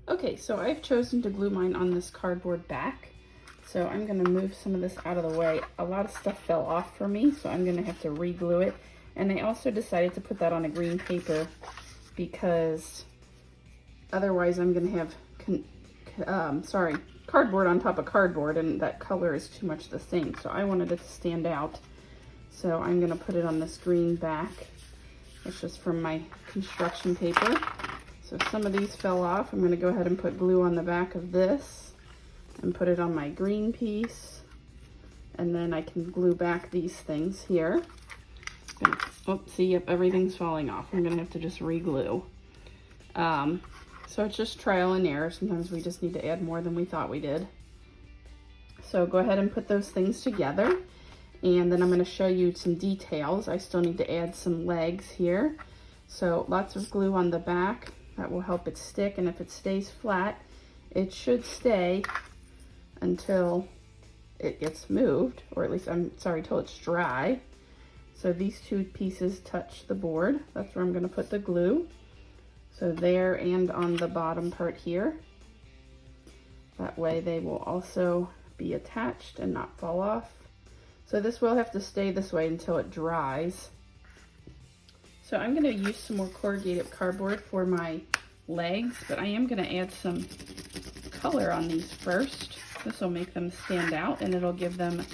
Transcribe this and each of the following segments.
Okay, so I've chosen to glue mine on this cardboard back. So I'm gonna move some of this out of the way. A lot of stuff fell off for me, so I'm gonna have to re-glue it. And I also decided to put that on a green paper because otherwise I'm gonna have, cardboard on top of cardboard, and that color is too much the same. So I wanted it to stand out. So I'm gonna put it on this green back. It's just from my construction paper. So some of these fell off. I'm gonna go ahead and put glue on the back of this and put it on my green piece. And then I can glue back these things here. Oh, see, yep, everything's falling off. I'm gonna have to just re-glue. So it's just trial and error. Sometimes we just need to add more than we thought we did. So go ahead and put those things together. And then I'm gonna show you some details. I still need to add some legs here. So lots of glue on the back. That will help it stick, and if it stays flat, it should stay until it gets moved, or at least, till it's dry. So these two pieces touch the board. That's where I'm gonna put the glue. So there and on the bottom part here. That way they will also be attached and not fall off. So this will have to stay this way until it dries. So I'm gonna use some more corrugated cardboard for my legs, but I am gonna add some color on these first. This will make them stand out and it'll give them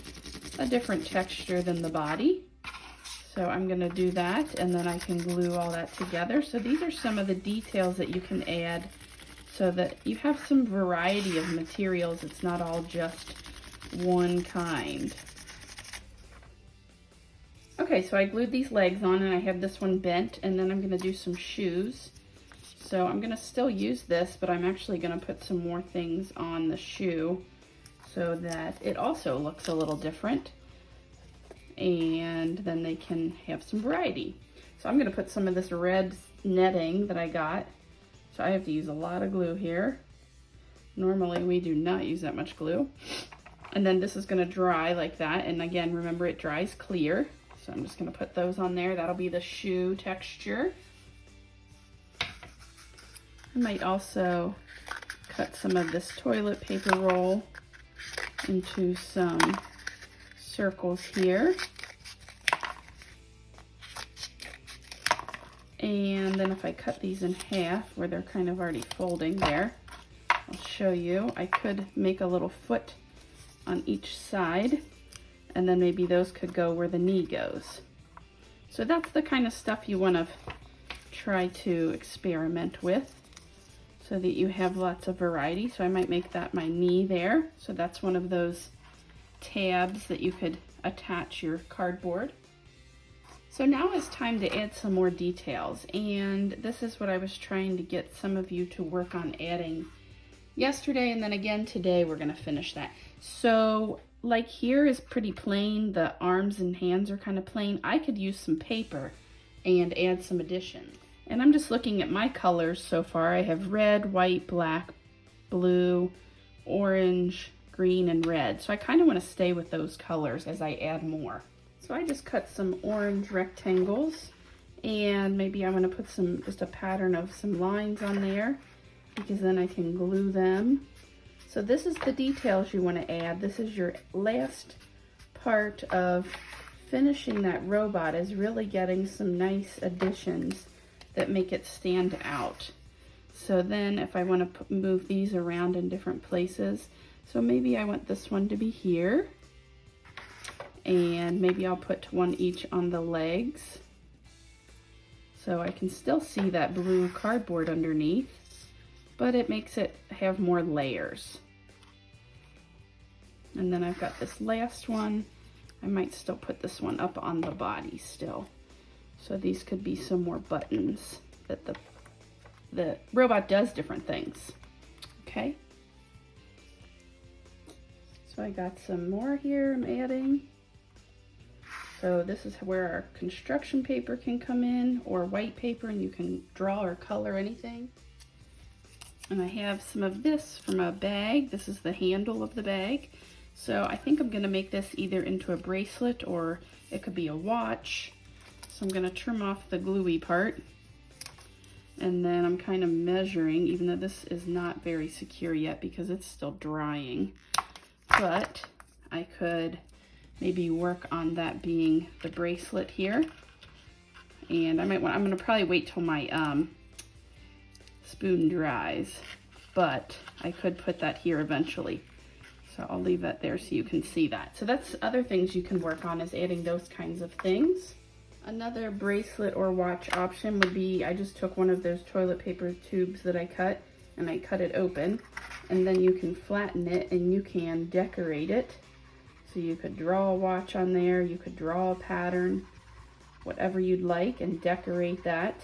a different texture than the body. So I'm gonna do that, and then I can glue all that together. So these are some of the details that you can add so that you have some variety of materials. It's not all just one kind. Okay, so I glued these legs on and I have this one bent, and then I'm gonna do some shoes. So I'm gonna still use this, but I'm actually gonna put some more things on the shoe so that it also looks a little different. And then they can have some variety. So I'm gonna put some of this red netting that I got. So I have to use a lot of glue here. Normally we do not use that much glue. And then this is gonna dry like that. And again, remember it dries clear. So I'm just gonna put those on there. That'll be the shoe texture. I might also cut some of this toilet paper roll into some circles here. And then if I cut these in half where they're kind of already folding there, I'll show you. I could make a little foot on each side, and then maybe those could go where the knee goes. So that's the kind of stuff you want to try to experiment with so that you have lots of variety. So I might make that my knee there. So that's one of those tabs that you could attach your cardboard. So now it's time to add some more details, and this is what I was trying to get some of you to work on adding yesterday, and then again today we're gonna finish that. So like here is pretty plain, the arms and hands are kind of plain. I could use some paper and add some additions. And I'm just looking at my colors so far. I have red, white, black, blue, orange, green, and red. So I kind of want to stay with those colors as I add more. So I just cut some orange rectangles, and maybe I want to put just a pattern of some lines on there, because then I can glue them. So this is the details you want to add. This is your last part of finishing that robot, is really getting some nice additions that make it stand out. So then if I want to move these around in different places, so maybe I want this one to be here, and maybe I'll put one each on the legs. So I can still see that blue cardboard underneath, but it makes it have more layers. And then I've got this last one. I might still put this one up on the body still. So these could be some more buttons that the robot does different things. Okay. So I got some more here I'm adding. So this is where our construction paper can come in, or white paper, and you can draw or color anything. And I have some of this from a bag. This is the handle of the bag. So I think I'm gonna make this either into a bracelet or it could be a watch. So I'm gonna trim off the gluey part. And then I'm kind of measuring, even though this is not very secure yet because it's still drying. But I could maybe work on that being the bracelet here. And I'm gonna probably wait till my spoon dries, but I could put that here eventually. So I'll leave that there so you can see that. So that's other things you can work on, is adding those kinds of things. Another bracelet or watch option would be, I just took one of those toilet paper tubes that I cut and I cut it open, and then you can flatten it and you can decorate it. So you could draw a watch on there, you could draw a pattern, whatever you'd like, and decorate that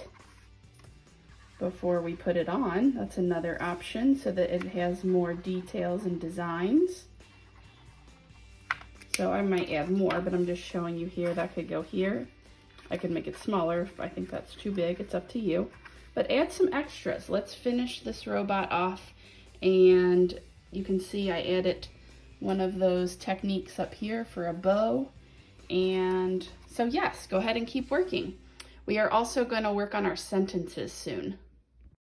before we put it on. That's another option, so that it has more details and designs. So I might add more, but I'm just showing you here. That could go here. I could make it smaller if I think that's too big. It's up to you. But add some extras. Let's finish this robot off. And you can see I added one of those techniques up here for a bow. And so yes, go ahead and keep working. We are also going to work on our sentences soon.